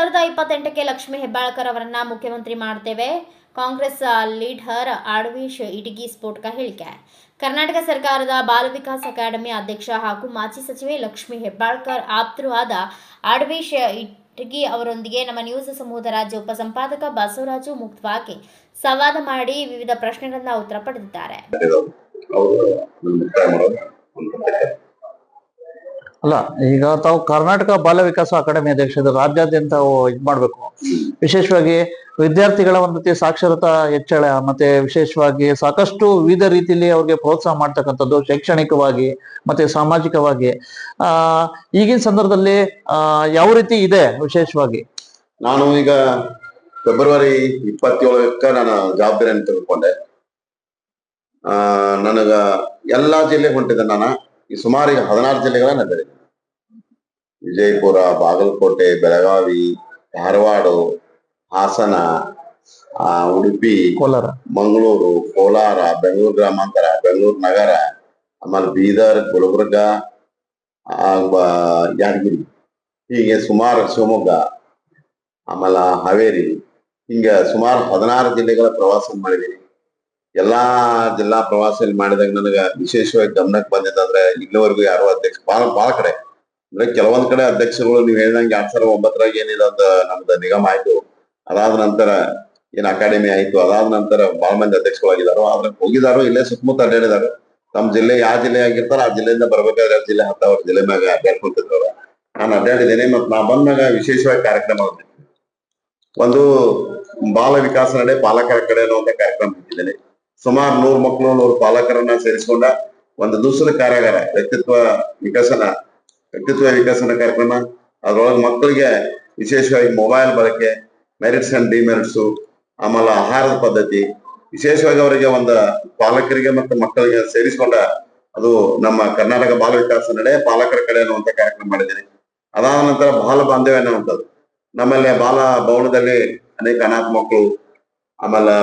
2028ಕ್ಕೆ ಲಕ್ಷ್ಮೀ ಹೆಬ್ಬಾಳ್ಕರ್ ಅವರನ್ನ ಮುಖ್ಯಮಂತ್ರಿ ಮಾಡ್ತೇವೆ. ಕಾಂಗ್ರೆಸ್ ಲೀಡರ್ ಆಡವೇಶ್ ಇಟಗಿ ಸ್ಫೋಟಕ ಹೇಳಿಕೆ. ಕರ್ನಾಟಕ ಸರ್ಕಾರದ ಬಾಲ ವಿಕಾಸ ಅಕಾಡೆಮಿ ಅಧ್ಯಕ್ಷ ಹಾಗೂ ಮಾಜಿ ಸಚಿವೆ ಲಕ್ಷ್ಮೀ ಹೆಬ್ಬಾಳ್ಕರ್ ಆಪ್ತರು ಆದ ಆಡವೇಶ್ ಇಟಗಿ ಅವರೊಂದಿಗೆ ನಮ್ಮ ನ್ಯೂಸ್ ಸಮೂಹದ ರಾಜ್ಯ ಉಪಸಂಪಾದಕ ಬಸವರಾಜು ಮುಕ್ತವಾಗಿ ಸಂವಾದ ಮಾಡಿ ವಿವಿಧ ಪ್ರಶ್ನೆಗಳನ್ನ ಉತ್ತರ ಪಡೆದಿದ್ದಾರೆ. ಅಲ್ಲ, ಈಗ ತಾವು ಕರ್ನಾಟಕ ಬಾಲ ವಿಕಾಸ ಅಕಾಡೆಮಿ ಅಧ್ಯಕ್ಷರು ರಾಜ್ಯಾದ್ಯಂತ ಇದ್ ಮಾಡ್ಬೇಕು. ವಿಶೇಷವಾಗಿ ವಿದ್ಯಾರ್ಥಿಗಳ ಒಂದು ರೀತಿ ಸಾಕ್ಷರತಾ ಹೆಚ್ಚಳ, ಮತ್ತೆ ವಿಶೇಷವಾಗಿ ಸಾಕಷ್ಟು ವಿವಿಧ ರೀತಿಯಲ್ಲಿ ಅವ್ರಿಗೆ ಪ್ರೋತ್ಸಾಹ ಮಾಡ್ತಕ್ಕಂಥದ್ದು ಶೈಕ್ಷಣಿಕವಾಗಿ ಮತ್ತೆ ಸಾಮಾಜಿಕವಾಗಿ. ಈಗಿನ ಸಂದರ್ಭದಲ್ಲಿ ಯಾವ ರೀತಿ ಇದೆ? ವಿಶೇಷವಾಗಿ ನಾನು ಈಗ ಫೆಬ್ರವರಿ 27ಕ್ಕೆ ನಾನು ಜವಾಬ್ದಾರಿಯನ್ನು ತೆಗೆದುಕೊಂಡೆ. ನನಗ ಎಲ್ಲಾ ಜಿಲ್ಲೆ ಹೊಂಟಿದೆ. ನಾನು ಈ ಸುಮಾರು ಈಗ 16 ಜಿಲ್ಲೆಗಳನ್ನ ಬೆಳೆದೆ. ವಿಜಯಪುರ, ಬಾಗಲಕೋಟೆ, ಬೆಳಗಾವಿ, ಧಾರವಾಡ, ಹಾಸನ, ಉಡುಪಿ, ಕೋಲಾರ, ಮಂಗಳೂರು, ಕೋಲಾರ, ಬೆಂಗಳೂರು ಗ್ರಾಮಾಂತರ, ಬೆಂಗಳೂರು ನಗರ, ಆಮೇಲೆ ಬೀದರ್, ಗುಲ್ಬರ್ಗ, ಯಾದಗಿರಿ, ಹೀಗೆ ಸುಮಾರು ಶಿವಮೊಗ್ಗ, ಆಮೇಲೆ ಹಾವೇರಿ, ಹಿಂಗೆ ಸುಮಾರು 16 ಜಿಲ್ಲೆಗಳ ಪ್ರವಾಸ ಮಾಡಿದ್ದೀನಿ. ಎಲ್ಲಾ ಜಿಲ್ಲಾ ಪ್ರವಾಸ ಮಾಡಿದಾಗ ನನಗ ವಿಶೇಷವಾಗಿ ಗಮನಕ್ಕೆ ಬಂದಿದ್ದಂದ್ರೆ ಇಲ್ಲಿವರೆಗೂ ಯಾರು ಅಧ್ಯಕ್ಷ ಬಹಳ ಕಡೆ ಅಂದ್ರೆ ಕೆಲವೊಂದ್ ಕಡೆ ಅಧ್ಯಕ್ಷರುಗಳು ನೀವು ಹೇಳಿದಂಗೆ 2009 ಏನಿದೆ ಅಂತ ನಮ್ದು ನಿಗಮ ಆಯ್ತು. ಅದಾದ ನಂತರ ಏನ್ ಅಕಾಡೆಮಿ ಆಯ್ತು. ಅದಾದ ನಂತರ ಬಹಳ ಮಂದಿ ಅಧ್ಯಕ್ಷಗಳಾಗಿದ್ದಾರೋ, ಆದ್ರೆ ಹೋಗಿದಾರೋ ಇಲ್ಲೇ ಸುತ್ತಮುತ್ತ ಅಡ್ಡಾಡಿದಾರೆ. ತಮ್ಮ ಜಿಲ್ಲೆ ಯಾವ ಜಿಲ್ಲೆ ಆಗಿರ್ತಾರ ಆ ಜಿಲ್ಲೆಯಿಂದ ಬರ್ಬೇಕಾದ್ರೆ ಜಿಲ್ಲೆ ಹತ್ತವ್ರ ಜಿಲ್ಲೆ ಮ್ಯಾಗ ಅಡ್ಡಾಡ್ಕೊಂತಿದ್ರು. ನಾನು ಅಡ್ಡಾಡಿದ್ದೇನೆ. ಮತ್ ನಾ ಬಂದಾಗ ವಿಶೇಷವಾಗಿ ಕಾರ್ಯಕ್ರಮ ಒಂದು ಬಾಲ ವಿಕಾಸ ನಡೆ ಪಾಲಕರ ಕಡೆ ಅನ್ನುವಂತ ಕಾರ್ಯಕ್ರಮ ಇಟ್ಟಿದ್ದೇನೆ. ಸುಮಾರು 100 ಮಕ್ಕಳು 100 ಪಾಲಕರನ್ನ ಸೇರಿಸಿಕೊಂಡ ಒಂದು ದಿವಸದ ಕಾರ್ಯಾಗಾರ, ವ್ಯಕ್ತಿತ್ವ ವಿಕಸನ ಕಾರ್ಯಕ್ರಮ. ಅದ್ರೊಳಗೆ ಮಕ್ಕಳಿಗೆ ವಿಶೇಷವಾಗಿ ಮೊಬೈಲ್ ಬಳಕೆ, ಮೆರಿಟ್ಸ್ ಅಂಡ್ ಡಿಮೆರಿಟ್ಸ್, ಆಮೇಲೆ ಆಹಾರದ ಪದ್ಧತಿ, ವಿಶೇಷವಾಗಿ ಅವರಿಗೆ ಒಂದು ಪಾಲಕರಿಗೆ ಮತ್ತು ಮಕ್ಕಳಿಗೆ ಸೇರಿಸಿಕೊಂಡ ಅದು ನಮ್ಮ ಕರ್ನಾಟಕ ಬಾಲ ವಿಕಾಸ ನಡೆ ಪಾಲಕರ ಕಡೆ ಅನ್ನುವಂತ ಕಾರ್ಯಕ್ರಮ ಮಾಡಿದ್ದೀನಿ. ಅದಾದ ನಂತರ ಬಾಲ ಬಾಂಧವ್ಯ ಅನ್ನುವಂಥದ್ದು. ನಮ್ಮಲ್ಲಿ ಬಾಲ ಭವನದಲ್ಲಿ ಅನೇಕ ಅನಾಥ ಮಕ್ಕಳು, ಆಮೇಲೆ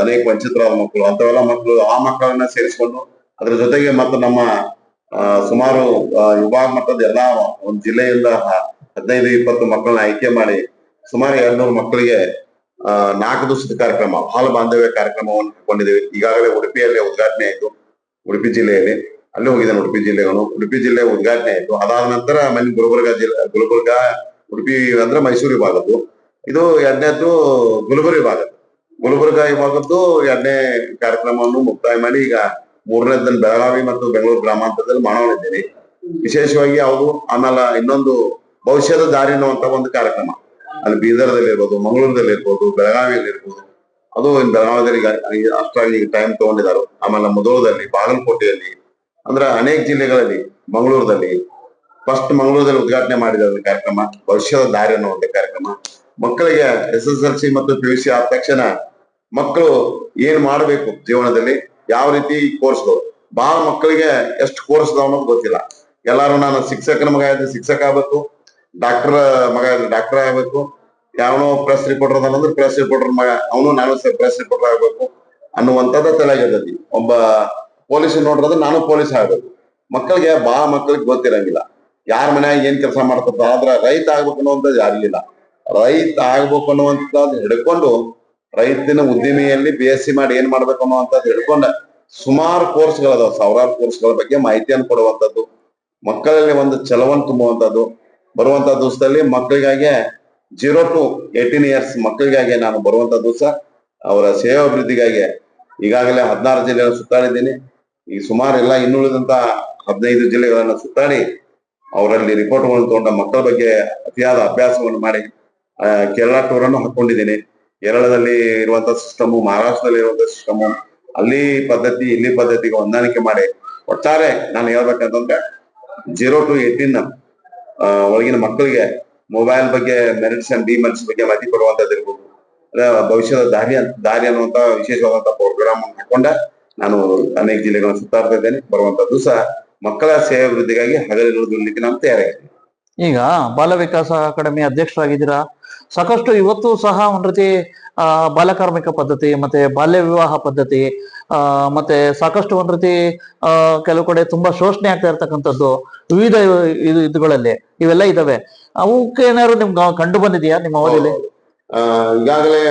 ಅನೇಕ ವಂಚಿತರಾದ ಮಕ್ಕಳು, ಅಂತವೆಲ್ಲ ಮಕ್ಕಳು, ಆ ಮಕ್ಕಳನ್ನ ಸೇರಿಸಿಕೊಂಡು ಅದ್ರ ಜೊತೆಗೆ ಮತ್ತು ನಮ್ಮ ಸುಮಾರು ವಿಭಾಗ ಮಟ್ಟದ ಎಲ್ಲಾ ಒಂದು ಜಿಲ್ಲೆಯಿಂದ 15-20 ಮಕ್ಕಳನ್ನ ಆಯ್ಕೆ ಮಾಡಿ ಸುಮಾರು 200 ಮಕ್ಕಳಿಗೆ 4 ದಿವಸದ ಕಾರ್ಯಕ್ರಮ ಬಾಲ ಬಾಂಧವ್ಯ ಕಾರ್ಯಕ್ರಮವನ್ನು ಹಾಕೊಂಡಿದ್ದೇವೆ. ಈಗಾಗಲೇ ಉಡುಪಿಯಲ್ಲಿ ಉದ್ಘಾಟನೆ ಆಯ್ತು. ಉಡುಪಿ ಜಿಲ್ಲೆಯಲ್ಲಿ ಅಲ್ಲಿ ಹೋಗಿದ್ದೇನೆ. ಉಡುಪಿ ಜಿಲ್ಲೆ ಉದ್ಘಾಟನೆ ಆಯ್ತು. ಅದಾದ ನಂತರ ಮನೆ ಗುಲ್ಬರ್ಗ ಉಡುಪಿ ಅಂದ್ರೆ ಮೈಸೂರು ವಿಭಾಗದ್ದು, ಇದು 2ನೇದ್ದು ಗುಲ್ಬರ್ಗ ವಿಭಾಗದ್ದು 2ನೇ ಕಾರ್ಯಕ್ರಮವನ್ನು ಮುಕ್ತಾಯ ಮಾಡಿ ಈಗ 3ನೇದನ್ನು ಬೆಳಗಾವಿ ಮತ್ತು ಬೆಂಗಳೂರು ಗ್ರಾಮಾಂತರದಲ್ಲಿ ಮಾಡೋಣಿದ್ದೇನೆ. ವಿಶೇಷವಾಗಿ ಯಾವುದು, ಆಮೇಲೆ ಇನ್ನೊಂದು ಭವಿಷ್ಯದ ದಾರಿ ಅನ್ನುವಂತ ಒಂದು ಕಾರ್ಯಕ್ರಮ ಅಲ್ಲಿ ಬೀದರ್ದಲ್ಲಿ ಇರ್ಬೋದು, ಮಂಗಳೂರದಲ್ಲಿ ಇರ್ಬೋದು, ಬೆಳಗಾವಿಯಲ್ಲಿ ಇರ್ಬೋದು. ಅದು ಬೆಳಗಾವಿಯಲ್ಲಿ ಅಷ್ಟಾಗಿ ಟೈಮ್ ತಗೊಂಡಿದ್ದಾರೆ. ಆಮೇಲೆ ಮುಧೋಳದಲ್ಲಿ, ಬಾಗಲಕೋಟೆಯಲ್ಲಿ, ಅಂದ್ರೆ ಅನೇಕ ಜಿಲ್ಲೆಗಳಲ್ಲಿ, ಮಂಗಳೂರದಲ್ಲಿ ಫಸ್ಟ್ ಮಂಗಳೂರದಲ್ಲಿ ಉದ್ಘಾಟನೆ ಮಾಡಿದ ಕಾರ್ಯಕ್ರಮ ಭವಿಷ್ಯದ ದಾರಿ ಅನ್ನುವಂತ ಕಾರ್ಯಕ್ರಮ. ಮಕ್ಕಳಿಗೆ SSLC ಮತ್ತು PUC ಆದ ತಕ್ಷಣ ಮಕ್ಕಳು ಏನ್ ಮಾಡ್ಬೇಕು ಜೀವನದಲ್ಲಿ, ಯಾವ ರೀತಿ ಕೋರ್ಸ್ಗಳು, ಬಹಳ ಮಕ್ಕಳಿಗೆ ಎಷ್ಟು ಕೋರ್ಸ್ ಅನ್ನೋದು ಗೊತ್ತಿಲ್ಲ. ಎಲ್ಲಾರು ನಾನು ಶಿಕ್ಷಕನ ಮಗ ಇದ್ರೆ ಶಿಕ್ಷಕ ಆಗ್ಬೇಕು, ಡಾಕ್ಟರ್ ಮಗ ಇದ್ರೆ ಡಾಕ್ಟರ್ ಆಗ್ಬೇಕು, ಯಾವನೋ ಪ್ರೆಸ್ ರಿಪೋರ್ಟರ್ ಅದಂದ್ರೆ ಪ್ರೆಸ್ ರಿಪೋರ್ಟರ್ ಮಗ ನಾನು ಪ್ರೆಸ್ ರಿಪೋರ್ಟರ್ ಆಗ್ಬೇಕು ಅನ್ನುವಂಥದ್ದು ತಲೆಯಾಗಿರ್ತೈತಿ. ಒಬ್ಬ ಪೊಲೀಸ್ ನೋಡ್ರದ ನಾನು ಪೊಲೀಸ್ ಆಗ್ಬೇಕು. ಮಕ್ಕಳಿಗೆ ಮಕ್ಕಳಿಗೆ ಗೊತ್ತಿರಂಗಿಲ್ಲ ಯಾರ ಮನ್ಯಾಗ ಏನ್ ಕೆಲಸ ಮಾಡ್ತದ. ಆದ್ರ ರೈತ ಆಗ್ಬೇಕು ಅನ್ನುವಂಥದ್ದು ಯಾರಿಗಿಲ್ಲ. ರೈತ ಆಗ್ಬೇಕು ಅನ್ನುವಂಥದ್ದು ಹಿಡ್ಕೊಂಡು ರೈತನ ಉದ್ದಿಮೆಯಲ್ಲಿ BSc ಮಾಡಿ ಏನ್ ಮಾಡ್ಬೇಕು ಅನ್ನುವಂಥದ್ದು ಹಿಡ್ಕೊಂಡ ಸುಮಾರು ಕೋರ್ಸ್ಗಳದಾವ. ಸಾವಿರಾರು ಕೋರ್ಸ್ಗಳ ಬಗ್ಗೆ ಮಾಹಿತಿಯನ್ನು ಕೊಡುವಂಥದ್ದು, ಮಕ್ಕಳಲ್ಲಿ ಒಂದು ಛಲವನ್ನು ತುಂಬುವಂಥದ್ದು. ಬರುವಂತ ದಿವಸದಲ್ಲಿ ಮಕ್ಕಳಿಗಾಗಿ 0 to 18 years ಮಕ್ಕಳಿಗಾಗಿ ನಾನು ಬರುವಂತ ದಿವಸ ಅವರ ಸೇವಾ ಅಭಿವೃದ್ಧಿಗಾಗಿ ಈಗಾಗಲೇ 16 ಜಿಲ್ಲೆಗಳನ್ನು ಸುತ್ತಾಡಿದ್ದೀನಿ. ಈ ಸುಮಾರು ಎಲ್ಲ ಇನ್ನುಳಿದಂತ 15 ಜಿಲ್ಲೆಗಳನ್ನ ಸುತ್ತಾಡಿ ಅವರಲ್ಲಿ ರಿಪೋರ್ಟ್ಗಳನ್ನು ತಗೊಂಡ ಮಕ್ಕಳ ಬಗ್ಗೆ ಅತಿಯಾದ ಅಭ್ಯಾಸವನ್ನು ಮಾಡಿ ಕೇರಳ ಟೂರ್ ಅನ್ನು ಹಾಕೊಂಡಿದ್ದೀನಿ. ಕೇರಳದಲ್ಲಿ ಇರುವಂತ ಸಿಸ್ಟಮು, ಮಹಾರಾಷ್ಟ್ರದಲ್ಲಿ ಇರುವಂತ ಸಿಸ್ಟಮು, ಅಲ್ಲಿ ಪದ್ಧತಿ ಇಲ್ಲಿ ಪದ್ಧತಿಗೆ ಹೊಂದಾಣಿಕೆ ಮಾಡಿ ಒಟ್ಟಾರೆ ನಾನು ಹೇಳ್ಬೇಕಂತಂದ್ರೆ 0 to 18 ಒಳಗಿನ ಮಕ್ಕಳಿಗೆ ಮೊಬೈಲ್ ಬಗ್ಗೆ, ಮೆರಿಟ್ಸ್ ಅಂಡ್ ಡಿಮೆರಿಟ್ಸ್ ಬಗ್ಗೆ ಮಾಹಿತಿ ಕೊಡುವಂತದ್ದು ಇರ್ಬೋದು. ಭವಿಷ್ಯದ ದಾರಿ ಅನ್ನುವಂತ ವಿಶೇಷವಾದಂತ ಪ್ರೋಗ್ರಾಮ್ ಹಾಕೊಂಡ ನಾನು ಅನೇಕ ಜಿಲ್ಲೆಗಳನ್ನು ಸುತ್ತಾಡ್ತಾ ಇದ್ದೇನೆ. ಬರುವಂತ ದಿವಸ ಮಕ್ಕಳ ಸೇವೆ ಅಭಿವೃದ್ಧಿಗಾಗಿ ಹಗಲಿರುವುದಕ್ಕೆ ನಾನು ತಯಾರಾಗಿದ್ದೀನಿ. ಈಗ ಬಾಲ ವಿಕಾಸ ಅಕಾಡೆಮಿ ಅಧ್ಯಕ್ಷರಾಗಿದ್ದೀರಾ, ಸಾಕಷ್ಟು ಇವತ್ತು ಸಹ ಒಂದ್ ರೀತಿ ಬಾಲಕಾರ್ಮಿಕ ಪದ್ಧತಿ ಮತ್ತೆ ಬಾಲ್ಯ ವಿವಾಹ ಪದ್ಧತಿ ಮತ್ತೆ ಸಾಕಷ್ಟು ಒಂದ್ ರೀತಿ ಕೆಲವು ಕಡೆ ತುಂಬಾ ಶೋಷಣೆ ಆಗ್ತಾ ಇರ್ತಕ್ಕಂಥದ್ದು ವಿವಿಧ ಇದುಗಳಲ್ಲಿ ಇವೆಲ್ಲ ಇದಾವೆ. ಅವಕ್ಕೆ ಏನಾದ್ರು ನಿಮ್ಗೆ ಕಂಡು ಬಂದಿದೆಯಾ ನಿಮ್ಮ ಅವಧಿಯಲ್ಲಿ? ಈಗಾಗಲೇ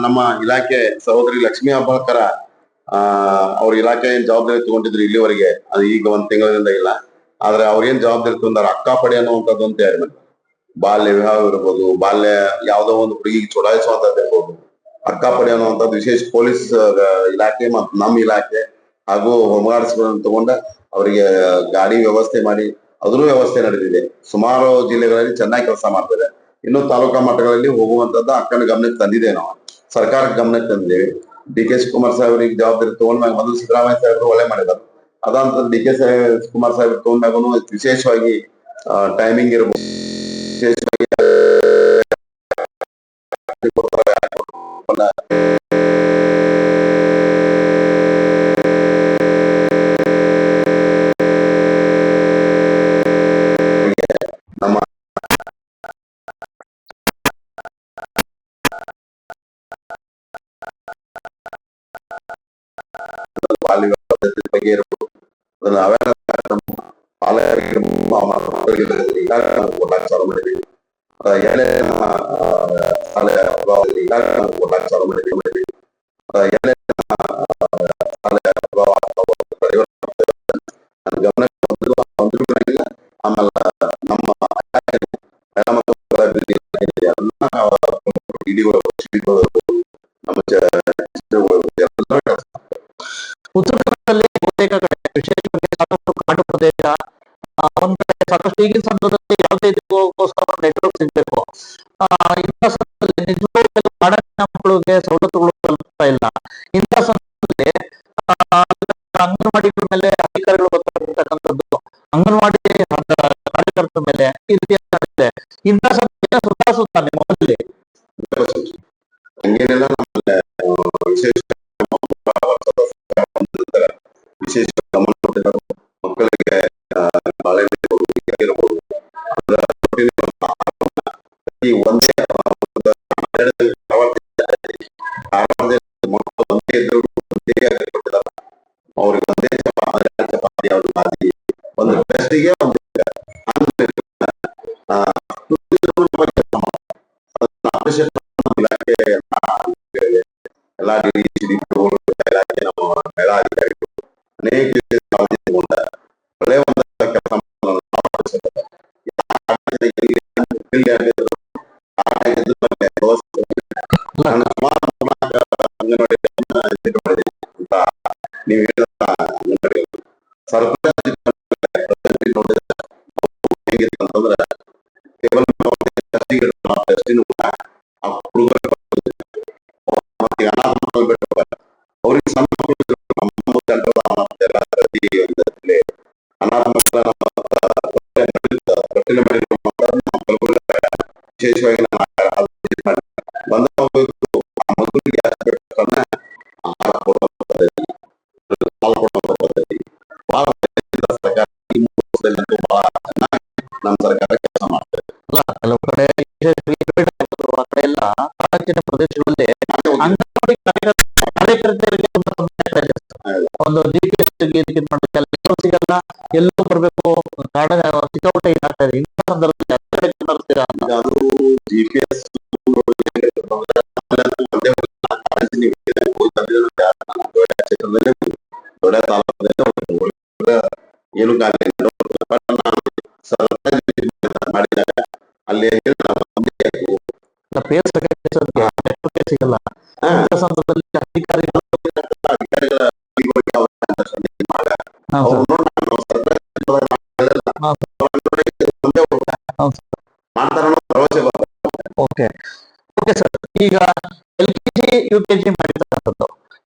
ನಮ್ಮ ಇಲಾಖೆ ಸಹೋದರಿ ಲಕ್ಷ್ಮೀ ಹೆಬ್ಬಾಳ್ಕರ್ ಅವ್ರ ಇಲಾಖೆ ಏನ್ ಜವಾಬ್ದಾರಿ ತಗೊಂಡಿದ್ರು ಇಲ್ಲಿವರೆಗೆ, ಅದು ಈಗ ಒಂದ್ ತಿಂಗಳಿಂದ ಇಲ್ಲ. ಆದ್ರೆ ಅವ್ರೇನ್ ಜವಾಬ್ದಾರಿ ತಗೊಂಡಾರ ಅಕ್ಕಾಪಡಿ ಅನ್ನುವಂಥದ್ದು ಅಂತ ಹೇಳಿ ಬಾಲ್ಯ ವಿವಾಹ ಇರ್ಬೋದು, ಬಾಲ್ಯ ಯಾವ್ದೋ ಒಂದು ಹುಡುಗಿಗೆ ಚುಡಾಯಿಸುವಂತದ್ದು ಇರ್ಬೋದು, ಅಕ್ಕಾಪಡಿ ಅನ್ನುವಂಥದ್ದು ವಿಶೇಷ ಪೊಲೀಸ್ ಇಲಾಖೆ ಮತ್ತು ನಮ್ಮ ಇಲಾಖೆ ಹಾಗೂ ಹೋಮ್ ಗಾರ್ಡ್ಸ್ಗಳನ್ನ ತಗೊಂಡ ಅವರಿಗೆ ಗಾಡಿ ವ್ಯವಸ್ಥೆ ಮಾಡಿ ಅದನ್ನು ವ್ಯವಸ್ಥೆ ನಡೆದಿದೆ. ಸುಮಾರು ಜಿಲ್ಲೆಗಳಲ್ಲಿ ಚೆನ್ನಾಗಿ ಕೆಲಸ ಮಾಡ್ತಾರೆ. ಇನ್ನು ತಾಲೂಕಾ ಮಟ್ಟಗಳಲ್ಲಿ ಹೋಗುವಂತದ್ದು ಅಕ್ಕನ ಗಮನಕ್ಕೆ ತಂದಿದೆ, ನಾವು ಸರ್ಕಾರಕ್ಕೆ ಗಮನಕ್ಕೆ ತಂದಿದ್ದೇವೆ. ಡಿ.ಕೆ. ಶಿವಕುಮಾರ್ ಸಾಹೇಬರಿಗೆ ಜವಾಬ್ದಾರಿ ತಗೊಂಡ್ಮ್ಯಾಗ ಮೊದಲು ಸಿದ್ದರಾಮಯ್ಯ ಸಾಹೇಬರು ಒಳ್ಳೆ ಮಾಡಿದ್ದಾರೆ. ಅದಂತ ಡಿ.ಕೆ. ಶಿವಕುಮಾರ್ ಸಾಹೇಬ್ ತಗೊಂಡಾಗೂ ವಿಶೇಷವಾಗಿ ಟೈಮಿಂಗ್ ಇರ್ಬೋದು, ವಿಶೇಷವಾಗಿ ನಮ್ಮ ಬಾಲ್ಯ ಪದ್ಧತಿ ಬಗ್ಗೆ ಇರ್ಬೋದು, ಅದನ್ನ ಅವೇರ್ನೆಸ್ ಚಾಲು ಮಾಡಿದ್ದೀವಿ. ಎಲೆ ಚಾಲು ಮಾಡಿದ್ದೀವಿ. ಗಮನಕ್ಕೆ ಆಮೇಲೆ ನಮ್ಮ ಉತ್ತರ ಕನ್ನಡದಲ್ಲಿ ಬಹುತೇಕ ಕಡೆ ವಿಶೇಷವಾಗಿ ಸಾಕಷ್ಟು ಕಾಡು ಪ್ರದೇಶ, ಒಂದ್ ಕಡೆ ಸಾಕಷ್ಟು ಈಗಿನ ಸಂದರ್ಭದಲ್ಲಿ ಯಾವುದೇ ಇದಕ್ಕೋಸ್ಕರ ನೆಟ್ವರ್ಕ್ ಸಿಗ್ಬೇಕು. ಇಂಥ ಸಂದರ್ಭದಲ್ಲಿ ನಿಜವಾಗ್ಲೂ ಕೆಲವು ಕಾಡಿನ ಮಕ್ಕಳಿಗೆ ಸವಲತ್ತುಗಳು ತಲುಪ್ತಾ ಇಲ್ಲ. ಇಂಥ ಸಂದರ್ಭದಲ್ಲಿ ಅಂಗನವಾಡಿಗಳ ಮೇಲೆ ಅಧಿಕಾರಿಗಳು ಗೊತ್ತಾಗಿರ್ತಕ್ಕಂಥದ್ದು, ಅಂಗನವಾಡಿ ಕಾರ್ಯಕರ್ತರ ಮೇಲೆ ಈ ರೀತಿ ಇದೆ. ಇಂಥ ಸಂದರ್ಭ ಸುಧಾರಿಸುತ್ತಾ ನಿಮ್ಮ ಮನೆಯಲ್ಲಿ ಹಂಗೇನೆಲ್ಲ ವಿಶೇಷ ವಿಶೇಷ ಗಮನ ಮಕ್ಕಳಿಗೆ ಒಂದೇ ಅವ್ರಿಗೆ ಒಂದೇ ಚಪಾತಿ ಯಾವ್ದು ಬಾಜಿ ಒಂದು ಟೆಸ್ಟಿಗೆ ಒಂದು ಇಲಾಖೆ ಎಲ್ಲಾ ಇಲಾಖೆ ನಮ್ಮ ಮಹಿಳಾ ಅಧಿಕಾರಿಗಳು ಅನೇಕ ಒಳ್ಳೆಯ ಒಂದು ಕೆಲಸ ನೀವು ಹೇಳಿದ ಸರ್ಪ್ರೈಸ್ ಅಂತಂದ್ರೆ ಕೇವಲ ಅವ್ರಿಗೆ ಸಣ್ಣ ವಿಶೇಷವಾಗಿ ಬಂದ ಮಗುವಿಗೆ ಆಹಾರ ಕೊಡುವ ಪದ್ಧತಿ, ಹಾಲು ಕೊಡುವ ಪದ್ಧತಿ ಬಹಳ ಸರ್ಕಾರ ಈ ವರ್ಷದಲ್ಲಿ ಬಹಳ ಚೆನ್ನಾಗಿ ನಮ್ಮ ಸರ್ಕಾರ ಕೆಲಸ ಮಾಡ್ತಾರೆ. ಕೆಲವು ಕಡೆ ಆ ಕಡೆ ಎಲ್ಲ ಕಾಡಿನ ಪ್ರದೇಶಗಳಲ್ಲಿ ಅಂಗನವಾಡಿ ಕಾರ್ಯಕರ್ತರಿಗೆ ಒಂದು ಎಲ್ಲರೂ ಸಿಗಲ್ಲ, ಎಲ್ಲೂ ಬರ್ಬೇಕು, ಕಾಡ ಸಿಕ್ಕಾಪಟ್ಟೆ ಇದಾಗ್ತಾ ಇದೆ. ಇಂಥ ಸಂದರ್ಭದಲ್ಲಿ ಅದು GPS ಏನು ಮಾಡಿದಾಗ ಅಲ್ಲಿ ಸಿಗಲ್ಲ. ಸಂದರ್ಭದಲ್ಲಿ ಅಧಿಕಾರಿಗಳು ಓಕೆ ಸರ್, ಈಗ LKG UKG ಮಾಡಿರ್ತಕ್ಕಂಥದ್ದು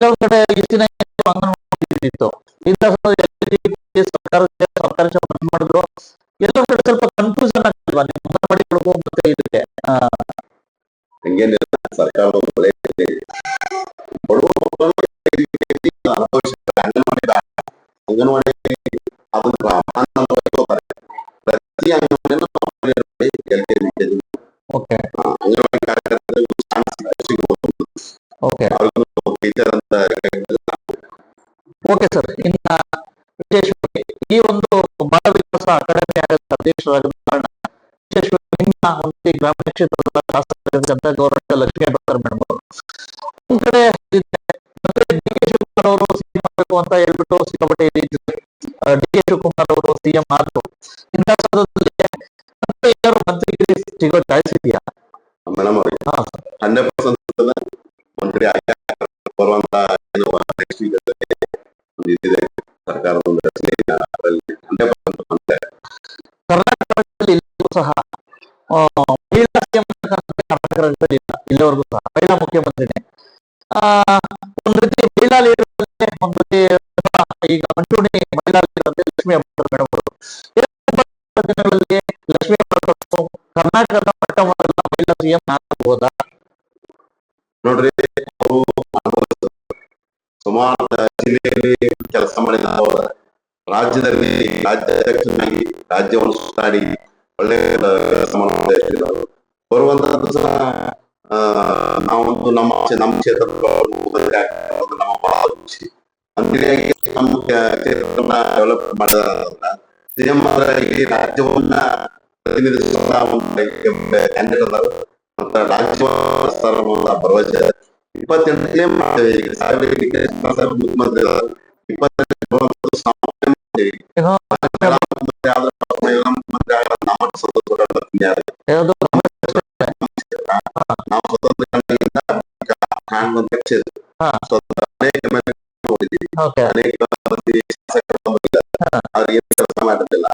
ಕೆಲವು ಕಡೆ ಹೆಚ್ಚಿನ ಅಂಗನವಾಡಿ ಇತ್ತು. ಇಂಥ ಸರ್ಕಾರಿ ಮಾಡಿದ್ರು. ಎಲ್ಲೋ ಕಡೆ ಸ್ವಲ್ಪ ಕನ್ಫ್ಯೂಷನ್ ಆಗ್ತಿಲ್ವಾ ನಿಮ್ಮ ಅಂಗನವಾಡಿಗಳಿಗೂ ಮತ್ತೆ ಇದಕ್ಕೆ? ಹಂಗೇನಿಲ್ಲ, ಸರ್ಕಾರದ ಅಂಗನವಾಡಿ ಪ್ರತಿ ಅಂಗನವಾಡಿ ಅಂಗನವಾಡಿ ಓಕೆ ಸರ್. ಇನ್ನ ವಿಶೇಷವಾಗಿ ಈ ಒಂದು ಬಾಲ ವಿಕಾಸ ಅಕಾಡೆಮಿ ಆಗಕ್ಕೆ ಅಧ್ಯಕ್ಷರಾದ ಕಾರಣ ವಿಶೇಷವಾಗಿ ನಿಮ್ಮ ಒಂದು ಗ್ರಾಮೀಣ ಕ್ಷೇತ್ರದ ಶಾಸಕರಾಗಿರ್ತಕ್ಕಂಥ ಗೌರವ ಲಕ್ಷ್ಮೀ ಹೆಬ್ಬಾಳ್ಕರ್ ಮೇಡಮ್ ಅವರು ಒಂದ್ ಕಡೆ ಇದೆ. ಮತ್ತೆ ಡಿ ಕೆ ಶಿವಕುಮಾರ್ ಅವರು ಸಿಎಂ ಆಗಬೇಕು ಅಂತ ಹೇಳ್ಬಿಟ್ಟು ಸಿಕ್ಕಾಪಟ್ಟೆ ಡಿ ಕೆ ಶಿವಕುಮಾರ್ ಅವರು ಸಿಎಂ ಆದ್ರು. ಇಂಥ ಸಂದರ್ಭದಲ್ಲಿ ಮತ್ತೆ ಯಾರು ಮಂತ್ರಿಗಿರಿ ಸಿಗೋ ಚಾಯ್ಸ್ ಇದೆಯಾ ಮೇಡಮ್ ಅವ್ರಿಗೆ? 100% ಮಂತ್ರಿ ಬರುವಂತ ನೆಕ್ಸ್ಟ್ ಒಂದು ಇದಿದೆ ಸರ್ಕಾರದ ಒಂದು ರಚನೆ ಅದರಲ್ಲಿ 100% ಕರ್ನಾಟಕದಲ್ಲಿ ಇಲ್ಲಿಯೂ ಸಹ ಮಹಿಳಾ ಸಿಎಂ ಕರ್ನಾಟಕ ರಾಜ್ಯದಲ್ಲಿ ಇಲ್ಲ ಇಲ್ಲಿವರೆಗೂ ಸಹ ಮಹಿಳಾ ಮುಖ್ಯಮಂತ್ರಿನೇ. ಒಂದ್ ರೀತಿ ಮಹಿಳಾ ಲೀಡರ್ ಒಂದ್ ರೀತಿ ಈಗ ಮಂಚೂಣಿ ಮಹಿಳಾ ಲೀಡರ್ ಲಕ್ಷ್ಮೀ ಹೆಬ್ಬಾಳ್ಕರ್ ಮೇಡಮ್ ಅವರು ದಿನಗಳಲ್ಲಿ ಲಕ್ಷ್ಮೀ ಹೆಬ್ಬಾಳ್ಕರ್ ಕರ್ನಾಟಕದ ಮೊಟ್ಟ ಮೊದಲ ಮಹಿಳಾ ಸಿಎಂ ಆಗಬಹುದಾ? ನೋಡ್ರಿ, ಅವರು ಸುಮಾರು ಜಿಲ್ಲೆಯಲ್ಲಿ ಕೆಲಸ ಮಾಡಿದ ರಾಜ್ಯದಲ್ಲಿ ರಾಜ್ಯಾಧ್ಯಕ್ಷನಾಗಿ ರಾಜ್ಯವನ್ನು ಸುತ್ತಾಡಿ ಒಳ್ಳೆ ಕೆಲಸ ಮಾಡಿದವರು ಬರುವಂತದ್ದು ಸಹ ನಾವೊಂದು ನಮ್ಮ ಕ್ಷೇತ್ರದ ನಮ್ಮ ಬಹಳ ಖುಷಿ. ಅಂತಿಯಾಗಿ ನಮ್ಮ ಕ್ಷೇತ್ರವನ್ನ ಡೆವಲಪ್ ಮಾಡಿದ ಸಿಎಂ ಈ ರಾಜ್ಯವನ್ನ ಪ್ರತಿನಿಧಿಸುವ ಕ್ಯಾಂಡಿಡೇಟ್ ಅದಾರು ಮತ್ತು ರಾಜ್ಯ ಭರವಸೆ 28ನೇ ಮಾಡ್ತೇವೆ. ಈಗ ಸಾಹೇಬ್ ಮುಖ್ಯಮಂತ್ರಿ 28 ಅನೇಕ ಅವ್ರಿಗೆ ಕೆಲಸ ಮಾಡಿರ್ಲಿಲ್ಲ.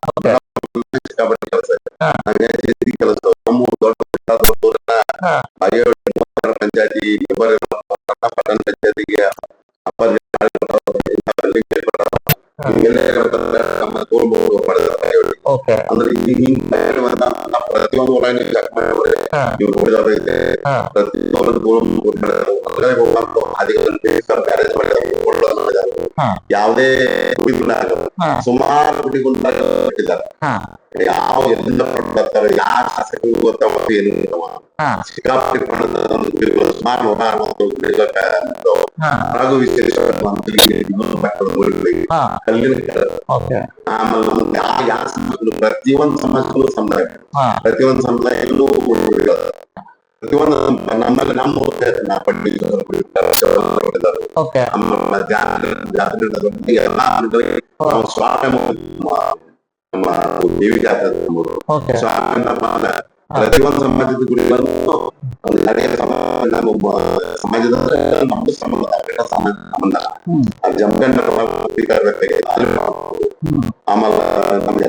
ಕೆಲಸ ನಮ್ಮ ದೊಡ್ಡ ಪಂಚಾಯತಿ ಪಟ್ಟಣ ಪಂಚಾಯತಿಗೆ ಅಂದ್ರೆ ಪ್ರತಿಯೊಂದು ಯಾವುದೇ ಸುಮಾರು ಬಿಟ್ಟಿದ್ದಾರೆ. ಯಾವ ಎಲ್ಲಿಂದ ಬರ್ತಾರೆ, ಯಾರ ಶಾಸಕರಿಗೂ ಗೊತ್ತಾಗುತ್ತೆ ಏನು ಸಿಕ್ಕಾಪಟ್ಟಿ ಸುಮಾರು 160 ಹಾಗೂ ವಿಶೇಷ ಆಮೇಲೆ ಪ್ರತಿಯೊಂದು ಸಮಸ್ಯೆಗಳು ಸಮುದಾಯ ಪ್ರತಿಯೊಂದು ಸಮುದಾಯದಲ್ಲೂ ಪ್ರತಿಯೊಂದು ನಮ್ಮಲ್ಲಿ ನಮ್ಮ ಎಲ್ಲಾ ಸ್ವಾಮಿ ನಮ್ಮ ದೇವಿ ಜಾತ್ರೆ ಸ್ವಾಮಿ ಪ್ರತಿಯೊಂದು ಸಮಾಜದ ಗುರಿಗಳನ್ನು ನಮ್ಮ ಸಮಾಜದ ನಮ್ದು ಸಂಬಂಧ ಜಮಖಂಡ ಆಮೇಲೆ ನಮ್ಗೆ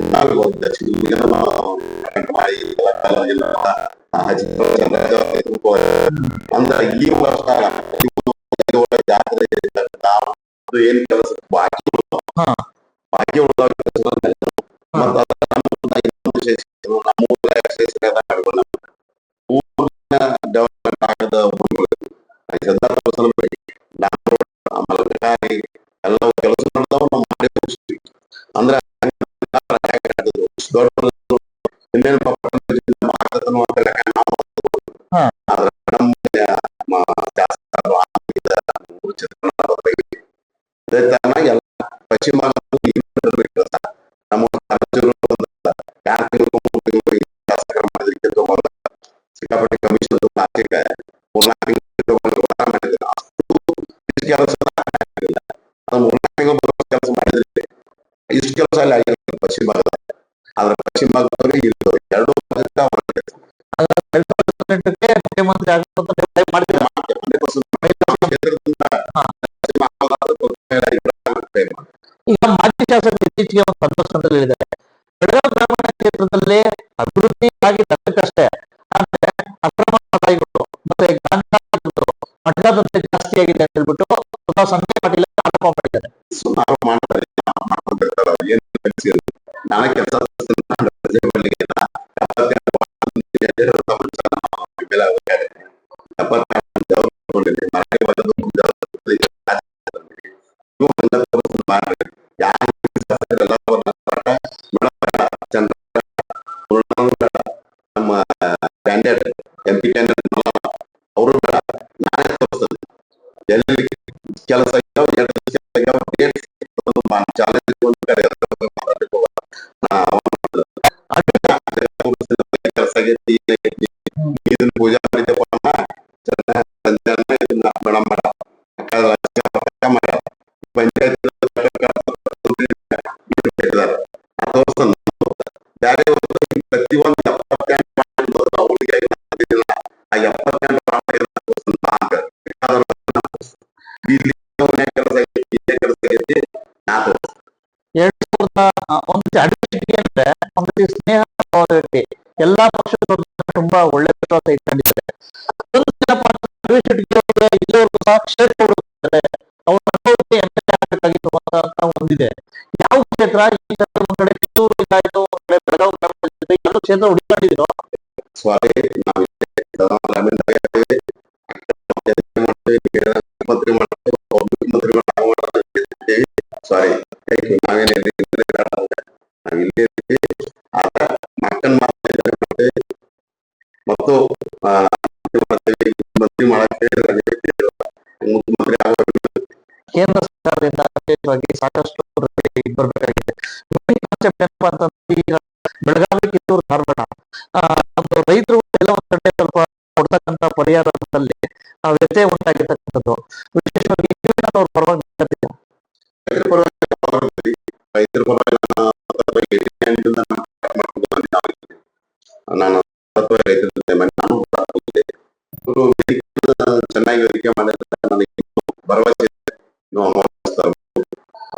ಅಂದ್ರೆ ಈ ವರ್ಷ ಜಾತ್ರೆ ಏನ್ ಕೆಲಸ ಬಾಕಿ ಡೆವಲಪ್ಮೆಂಟ್ ಆಗದ ಎಲ್ಲ ಕೆಲಸ ಅಂದ್ರೆ ಪಶ್ಚಿಮ ಸಿಕ್ಕಾಪಟ್ಟೆ ಕಮಿಷನ್ ಕೆಲಸ ಮಾಡಿದ್ರೆ ಇಷ್ಟು ಕೆಲಸ ಅಲ್ಲಿ ಆಗಿರುತ್ತೆ ಪಶ್ಚಿಮ ಭಾಗದಲ್ಲಿ. ಆದ್ರೆ ಪಶ್ಚಿಮ ಭಾಗದವರಿಗೆ ಎರಡು ಮುಖ್ಯಮಂತ್ರಿ ಈಗ ಮಾಜಿ ಶಾಸಕರು ಇತ್ತೀಚೆಗೆ ಒಂದು ಸಂದರ್ಶನದಲ್ಲಿ ಹೇಳಿದ್ದಾರೆ, ಬೆಳಗಾವಿ ಗ್ರಾಮೀಣ ಕ್ಷೇತ್ರದಲ್ಲಿ ಅಭಿವೃದ್ಧಿ ಆಗಿದ್ದಷ್ಟೇ ಆದ್ರೆ ಅಕ್ರಮ ಬಾಯಿಗಳು ಮತ್ತೆ ಮಠದಂತೆ ಜಾಸ್ತಿ ಆಗಿದೆ ಅಂತ ಹೇಳ್ಬಿಟ್ಟು ಸಂಜಯ್ ಪಾಟೀಲ್ ಆರೋಪ ಮಾಡಿದ್ದಾರೆ. ಸುಮಾರು ಮಾಡ್ತಾರೆ ನಾನೇ ಕೆಲಸ ನಮ್ಮ ಕ್ಯಾಂಡಿಡೇಟ್ MP ಕ್ಯಾಂಡಿಡೇಟ್ ಅವರು ನಾನೇ ತೋರಿಸ್ತದೆ ಎಲ್ಲಿ ಕೆಲಸ ಆಗ್ಯಾವ, 2 ದಿವಸ ಆಗ್ಯಾವ, ಡೇಟ್ ಚಾಲೆಂಜ್ ಒಂದು ಕರೆಯೋದು ಮಾತಾಡಕ್ಕೆ ಹೋಗಲ್ಲ. ಕೆಲಸ ಆಗೈತಿ, ಇದನ್ನ ಪೂಜಾ ಮಾಡಿದಪ್ಪ ಇದನ್ನ ಮೇಡಮ್ ಪಂಚಾಯತ್ ಬ್ಯಾರೆ ಪ್ರತಿಯೊಂದು 78 ಅವ್ರಿಗೆ ಆ 2001 ಅಂದ್ರೆ ಒಂದು ಸ್ನೇಹ ವ್ಯಕ್ತಿ ಎಲ್ಲಾ ಪಕ್ಷದ ತುಂಬಾ ಒಳ್ಳೆ ವಿಶ್ವಾಸ ಇಟ್ಕೊಂಡಿದ್ದಾರೆ. ಇಲ್ಲಿವರೆಗೂ ಸಹ ಕ್ಷೇತ್ರ ಹುಡುಕ್ತಾರೆ, ಅವರ ಅನುಭವಕ್ಕೆ MLA ಆಗಬೇಕಾಗಿತ್ತು ಅಂತ ಒಂದಿದೆ. ಯಾವ ಕ್ಷೇತ್ರ ಈ ಒಂದ್ ಕಡೆ ಕಿತ್ತೂರು ಇದಾಯ್ತು, ಒಂದ್ ಕಡೆ ಬೆಳಗಾವಿ ಗ್ರಾಮ ಪಂಚಾಯತ್ ಎರಡು ಕ್ಷೇತ್ರ ಹುಡುಕಾಡಿದ್ರು. ಸಾರಿ ನಾವು ಸಾರಿ ನಾವೇನ್ ನಾವಿಲ್ಲಿ ಮತ್ತು ಮಂತ್ರಿ ಮಾಡಕ್ಕೆ ಮುಖ್ಯಮಂತ್ರಿ ಆಗುವ ಕೇಂದ್ರ ಸರ್ಕಾರದಿಂದ ವಿಶೇಷವಾಗಿ ಸಾಕಷ್ಟು ಬರ್ಬೇಕಾಗಿದೆ. ಕಾನ್ಸೆಪ್ಟ್ ಏನಪ್ಪಾ ಅಂತಂದ್ರೆ ಈಗ ಬೆಳಗಾವಿ, ಕಿತ್ತೂರು, ಧಾರವಾಡ ಒಂದು ರೈತರು ಎಲ್ಲ ಒಂದ್ ಕಡೆ ಸ್ವಲ್ಪ ಕೊಡ್ತಕ್ಕಂತ ಪರಿಹಾರದಲ್ಲಿ ವ್ಯತ್ಯಯ ಉಂಟಾಗಿರ್ತಕ್ಕಂಥದ್ದು. ವಿಶೇಷವಾಗಿ ಅವ್ರ ಪರವಾಗಿ ರೈತರ ಪರವಾಗಿ ನಾನು ರೈತರ ಜೊತೆ ನಾನು ಚೆನ್ನಾಗಿ ವೇದಿಕೆ ಮಾಡಿದ್ರೆ ನನಗೆ ಭರವಸೆ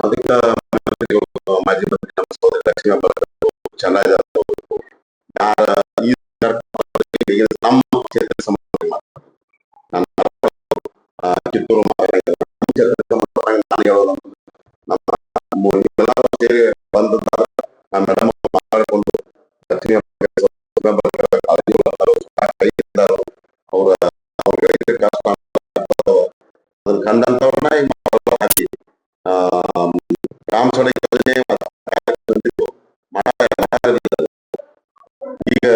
ಅದಕ್ಕೆ ಮಾಜಿ ಮಂತ್ರಿ ನಮ್ಮ ಸಹೋದರಿ ಲಕ್ಷ್ಮೀ ಚೆನ್ನಾಗಿ ನಮ್ಮ ಕ್ಷೇತ್ರ ಸಂಬಂಧ ಕಿತ್ತೂರು ನಾನು ಹೇಳೋದು ನಮ್ಮ ಸೇರಿ ಬಂದ ಮೇಡಮ್ ಮಾತಾಡಿಕೊಂಡು ಲಕ್ಷ್ಮೀ ಅದನ್ನ ಕಂಡಂತವ್ರನ್ನ ಹಾಕಿ ರಾಮ್ ಸೊಡೆ ಈಗ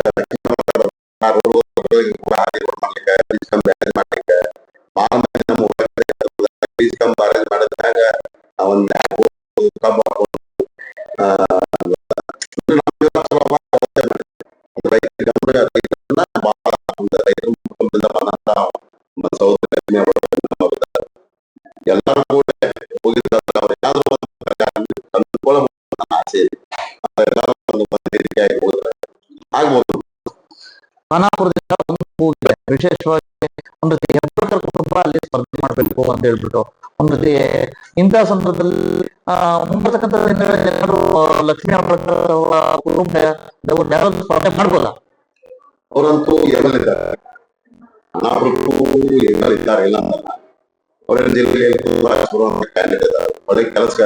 ಮಾಡಿದಾಗ ಒಂದ್ ಎಲ್ಲರೂ ಕೂಡ ಹೋಗಿದ್ದಾರೆ. ಅವ್ರು ಏನಾದ್ರು ಕಂಡುಕೊಳ್ಳಬಹುದು ಆಸೆ ಇದೆ. ಎಲ್ಲರೂ ಒಂದು ರೀತಿಯಾಗಿ ಹೋದ್ರೆ ಆಗ್ಬೋದು. ಖಾನಾಪುರದಿಂದ ಒಂದು ಕೂಗಿದೆ, ವಿಶೇಷವಾಗಿ ಒಂದು ಹೆಬ್ಬಾಳ್ಕರ್ ಕುಟುಂಬ ಅಲ್ಲಿ ಸ್ಪರ್ಧೆ ಮಾಡ್ಬೇಕು ಅಂತ ಹೇಳ್ಬಿಟ್ಟು ಒಂದು ಇಂಥ ಸಂದರ್ಭದಲ್ಲಿ ಮುಂಬರ್ತಕ್ಕಂಥ ದಿನಗಳಲ್ಲಿ ಎಲ್ಲರೂ ಲಕ್ಷ್ಮೀ ಹೆಬ್ಬಾಳ್ಕರ್ ಅವರ ಕುಟುಂಬ ಯಾರಾದ್ರೂ ಸ್ಪರ್ಧೆ ಮಾಡ್ಬೋದಾ? ಅವರಂತೂ ಎಲ್ಲಿದ್ದಾರೆ, ಖಾನಾಪುರಕ್ಕೂ ಎಲ್ಲಿದ್ದಾರೆ ಇಲ್ಲ ಅಂತಲ್ಲ. ಅವರ ಜಿಲ್ಲೆಯಲ್ಲಿ ಕ್ಯಾಂಡಿಡೇಟ್ ಇದ್ದಾರೆ, ಒಳ್ಳೆ ಕೆಲಸ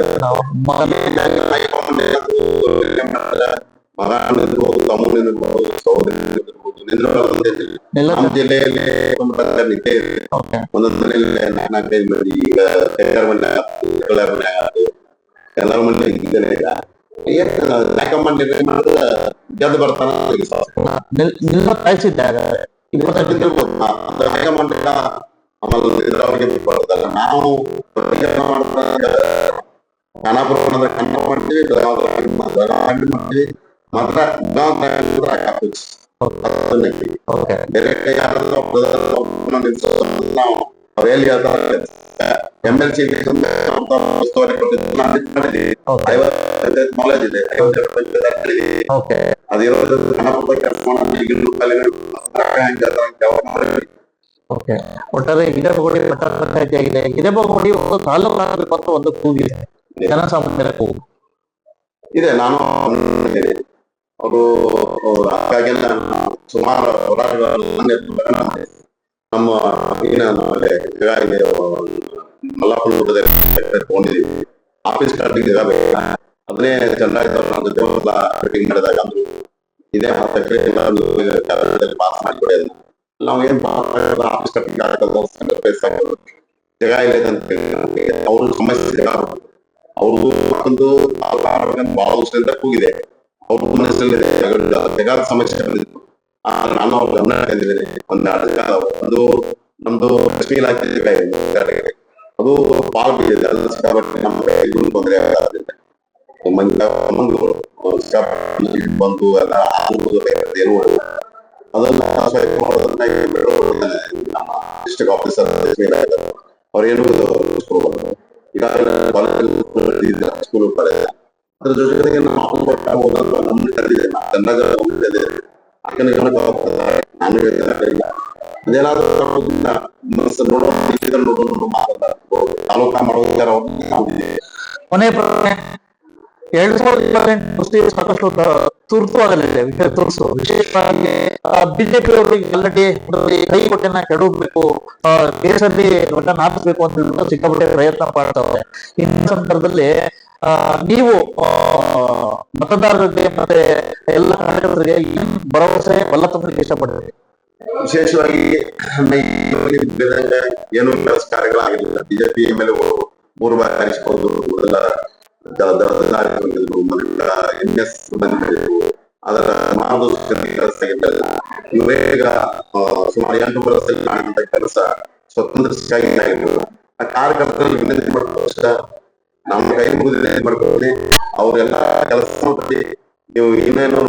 ಮಗನಿರ್ಬೋದು, ತಮ್ಮನಿರ್ಬೋದು, ಸಹೋದರಿರ್ಬೋದು, ನಮ್ಮ ಜಿಲ್ಲೆಯಲ್ಲಿ ಒಂದೊಂದು ಮನೆಯಲ್ಲಿ 4-5 ಮಂದಿ, ಈಗ ಮನೆ ಎಲ್ಲರ ಮನೆ ಇದ್ದೇನೆ. ಹೈಕಮಾಂಡ್ ನಿರ್ಣಯ ಮಾಡಿದ್ರೆ ಗೆದ್ದು ಬರ್ತಾನ. ಹೈಕಮಾಂಡ್ ಆಮೇಲೆ ಇದ್ರವ್ರಿಗೆ ಬರೋದಲ್ಲ. ನಾವು ಖಾನಾಪುರ ಕನ್ನಡ ಮಾಡ್ತೀವಿ, ಮಾಡ್ತೀವಿ ಮಾತ್ರ ಬೇರೆ ಅವ್ರೇಲಿ MLC ನಾಲೆಜ್ ಇದೆ. ಅದಿರೋದು ಖಾನಾಪುರ ಒಟ್ಟಾರೆ ಹಿರೇಬಗೋಡಿ ಪಟ್ಟಣ ಪಂಚಾಯತಿ ಆಗಿದೆ. ಹಿರೇಬಗೋಡಿ ಒಂದು ತಾಲೂಕು ಆಗಬೇಕು ಅಂತ ಒಂದು ಕೂಗಿದೆ, ಜನಸಾಮಾನ್ಯರ ಕೂಗು ಇದೆ. ನಾನು ಅವರು ಹಾಗಾಗೆಲ್ಲ ಸುಮಾರು ನಮ್ಮ ಮಲ್ಲಾಪುರದಲ್ಲಿ ತಗೊಂಡಿದ್ದೀವಿ. ಆಫೀಸ್ ಸ್ಟಾರ್ಟಿಂಗ್ ಅದನ್ನೇ ಚಂದಾಯಿತವ್ರು ನಮ್ಮ ಜೊತೆ ಮೀಟಿಂಗ್ ಮಾಡಿದಾಗ ಅಂದ್ರು ಇದೇ 10 ಎಕರೆ ಪಾಸ್ ಮಾಡಿಕೊಡಿ. ಅದನ್ನ ನಾವು ಏನ್ ಆಫೀಸ್ ಕಟ್ಟಿಂಗ್ ಜಾಗ ಇಲ್ಲ ಅಂತ ಅವ್ರ ಸಮಸ್ಯೆ ಅವ್ರದ್ದು ಒಂದು ಬಹಳ ವರ್ಷದಿಂದ ಕೂಗಿದೆ. ಅವ್ರ ಮನಸ್ಸಲ್ಲಿದೆ ಜಗದ ಸಮಸ್ಯೆ ಬಂದಿತ್ತು. ನಾನು ಅವ್ರ ಗಮನ ತಂದಿದ್ದೇನೆ. ಒಂದು ನಮ್ದು ಕೃಷಿ ಇಲಾಖೆ ಅದು ಪಾಲ್ ಬಿದ್ದಿದೆ ಎಲ್ಲ ಸಿಕ್ಕಾಪಟ್ಟೆ ನಮ್ಮ ಕೈಗೂ ತೊಂದರೆ ಆಗುತ್ತೆ. ಬಂದು ಎಲ್ಲ ಏನು ಅದನ್ನ ಸ್ವೈಪ್ ಮಾಡೋದನ್ನ ನಮ್ಮ ಡಿಸ್ಟ್ರಿಕ್ಟ್ ಆಫೀಸರ್ ಅವ್ರೇನು ಈಗಾಗಲೇ ಸ್ಕೂಲ್ ಕಾಲೇಜ್ ಅದ್ರ ಜೊತೆಗೆ ನಮ್ಮ ನಮ್ಮನ್ನು ಕರೆದಿದೆ ಕನ್ನಡ ಅದೇನಾದ್ರೂ ಮನಸ್ಸು ನೋಡೋ ತಾಲೂಕಾ ಮಾಡೋದಾರ ಕೊನೆ ಪ್ರಶ್ನೆ 2028 ಕುಸ್ತಿ ಸಾಕಷ್ಟು ತುರ್ತು ಆಗಲಿದೆ ವಿಷಯ ತುರ್ತು ವಿಶೇಷವಾಗಿ ಬಿಜೆಪಿ ಅವರು ಆಲ್ರೆಡಿ ಕೈ ಕೊಟ್ಟೆನ ಕೆಡಬೇಕು ಕೇಸಲ್ಲಿ ಬಟನ್ ಹಾಕಿಸ್ಬೇಕು ಅಂತ ಹೇಳ್ಬಿಟ್ಟು ಸಿಕ್ಕಾಪಟ್ಟೆ ಪ್ರಯತ್ನ ಮಾಡ್ತಾವೆ. ಈ ಸಂದರ್ಭದಲ್ಲಿ ನೀವು ಮತದಾರರಿಗೆ ಮತ್ತೆ ಎಲ್ಲ ಕಾರ್ಯಕರ್ತರಿಗೆ ಏನ್ ಭರವಸೆ ಬಲ್ಲ ತುಂಬಲಿಕ್ಕೆ ಇಷ್ಟಪಡ್ತೀವಿ? ವಿಶೇಷವಾಗಿ ಏನು ಕೆಲಸ ಕಾರ್ಯಗಳಾಗಿಲ್ಲ. ಬಿಜೆಪಿ ಮೇಲೆ 3 ಬಾರಿ ಆರಿಸಿಕೊಂಡು NS ಬಂದಿದ್ರು ಅದರ ಮಾರ್ಗದರ್ಶನ ಕೆಲಸ ಆಗಿದ್ದಲ್ಲ. ಇವರೇಗ ಸುಮಾರು 8 ವರ್ಷದಲ್ಲಿ ಮಾಡಿದಂತ ಕೆಲಸ ಸ್ವತಂತ್ರ ಸಿಕ್ಕಾಗಿ ಆಗಿರ್ಬೋದು. ಆ ಕಾರ್ಯಕರ್ತರಲ್ಲಿ ವಿನಂತಿ ಮಾಡ್ಕೊಂಡು ನಮ್ಮ ಕೈ ಮುಗಿದು ವಿನಂತಿ ಮಾಡ್ಕೊಂಡು ಅವರೆಲ್ಲ ಕೆಲಸ ಮಾಡಿ ನೀವು ಏನೇನೋ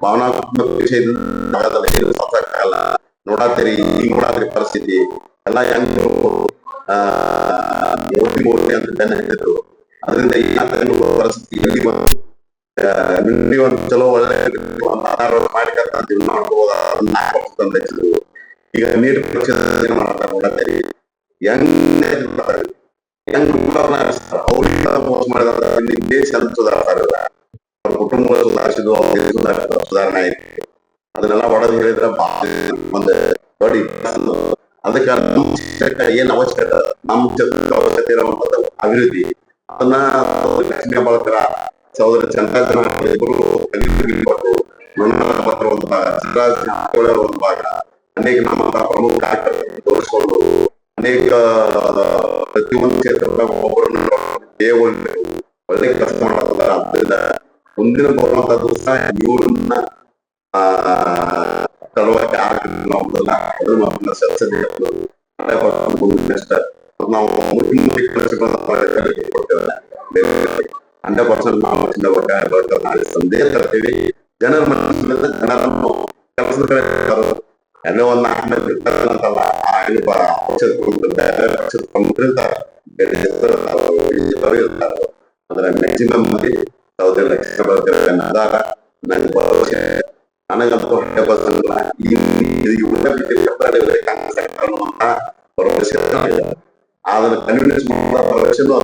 ಭಾವನಾತ್ಮಕ ವಿಷಯದಿಂದ ಸಾಕಾಗಲ್ಲ. ನೋಡಾತೀರಿ ಈಗ ನೋಡಾತೀರಿ ಪರಿಸ್ಥಿತಿ ಎಲ್ಲ ಹೆಂಗ್ ಅಂತ ಜನ ಹೇಳಿದ್ರು. ಅದರಿಂದ ಈ ಪರಿಸ್ಥಿತಿ ಒಂದು ಚಲೋ ಒಳ್ಳೆ ಮಾಡಿಕಂತ ಮಾಡ್ಕೋಬಹುದು. ಈಗ ನೀರು ಮಾಡ್ತಾರೆ ನೋಡಾತೀರಿ ಹೆಂಗ್ ಮೋಸ ಮಾಡಿದ ದೇಶ ಸುಧಾರಿಸ್ತಾರಲ್ಲ, ಅವ್ರ ಕುಟುಂಬ ಸುಧಾರಿಸಿದ್ರು, ಅವ್ರ ಸುಧಾರಣೆ ಆಯ್ತು. ಅದನ್ನೆಲ್ಲ ಹೊಡೆದು ಹೇಳಿದ್ರೆ ಒಂದು ದೊಡ್ಡ ಅದಕ್ಕೆ ಏನ್ ಅವಶ್ಯಕತೆ ನಮ್ಮ ಅವಶ್ಯಕತೆ ಇರುವಂತದ್ದು ಅಭಿವೃದ್ಧಿ ಅದನ್ನ ಬಳಕರ ಸಹೋದರ ಚಂದ್ರಜನ ಕೊಟ್ಟು ಪತ್ರ ಒಂದು ಭಾಗ ಒಂದು ಭಾಗ ಅನೇಕ ನಮ್ಮ ಪ್ರಮುಖ ಕಾರ್ಯಕ್ರಮ ತೋರಿಸಿಕೊಂಡು ಅನೇಕ ಪ್ರತಿಯೊಂದು ಕ್ಷೇತ್ರದ ಒಬ್ಬರನ್ನು ಒಳ್ಳೆ ಕೆಲಸ ಮಾಡಲ್ಲ. ಆದ್ದರಿಂದ ಮುಂದಿನ ಬರುವಂತ ದಿವಸ ಇವ್ರನ್ನ ತಳವಾಗೆ ಆಗೋದಿಲ್ಲ. ಅದನ್ನು ಸಂಸದೆ ನಾವು 100% ಸಂದೇಹ ತರ್ತೀವಿ. ಜನರ ಮನಸ್ಸಿನಿಂದ ಜನರನ್ನು ಕೆಲಸದ ಕಡೆ ಎಲ್ಲೋ ಒಂದು ಅಂತಲ್ಲ ಪಕ್ಷದ ಪ್ರಮುಖರಿರ್ತಾರೆ, ಇರ್ತಾರೆ. ಅದರ ಮ್ಯಾಕ್ಸಿಮಮ್ ಮಂದಿ 1,000 ಲಕ್ಷ ಆದಾಗ ನನಗೆ ಭರವಸೆ ನನಗಂತೂ 100% ಭರವಸೆ ಅದನ್ನ ಕನ್ವಿನ್ಸ್ ಮಾಡೋ ಭರವಸೆನೂ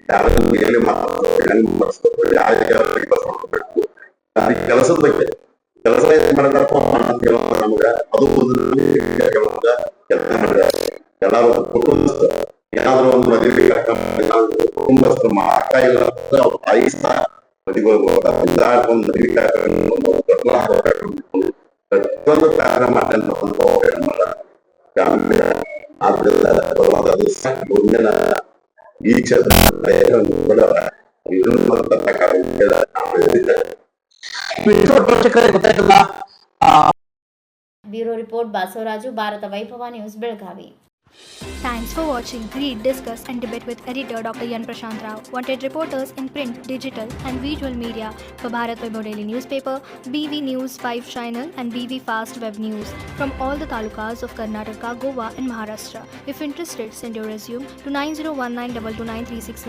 ಯಾರನ್ನು ಮೇಲೆ ಮಾತಾಡಬೇಕು, ಯಾರಿಗೆ ಕೆಲಸದ ಬಗ್ಗೆ ಕೆಲಸ ಮಾಡಿದಾರಪ್ಪ ನಮ್ಗೆ ಅದು ಕೆಲಸ ಮಾಡಿದ ಎಲ್ಲಾರು ಕುಟುಂಬಸ್ಥರು ಏನಾದ್ರು ಒಂದು ಮದುವೆ ಕಾರ್ಯಕ್ರಮ ಕುಟುಂಬಸ್ಥರು ಅಕ್ಕ ಇಲ್ಲ ತಾಯಿ ಸಹ ಮದುವೆಗಳು ಒಂದು ಮದುವೆ ಪ್ರತಿಯೊಂದು ಕಾರ್ಯಕ್ರಮ ಮುಂದಿನ ಈ ಕ್ಷೇತ್ರ ಗೊತ್ತಾಯ್ತಲ್ಲ. ಬ್ಯೂರೋ ರಿಪೋರ್ಟ್ ಬಾಸವರಾಜು, ಭಾರತ ವೈಭವ news, Belagavi. Thanks for watching. Read, discuss and debate with editor Dr. Yan Prashant Rao. Wanted reporters in print, digital and visual media for Bharat Vaibhav Daily Newspaper, BV News 5 Channel and BV Fast Web News from all the talukas of Karnataka, Goa and Maharashtra. If interested, send your resume to 9019229369.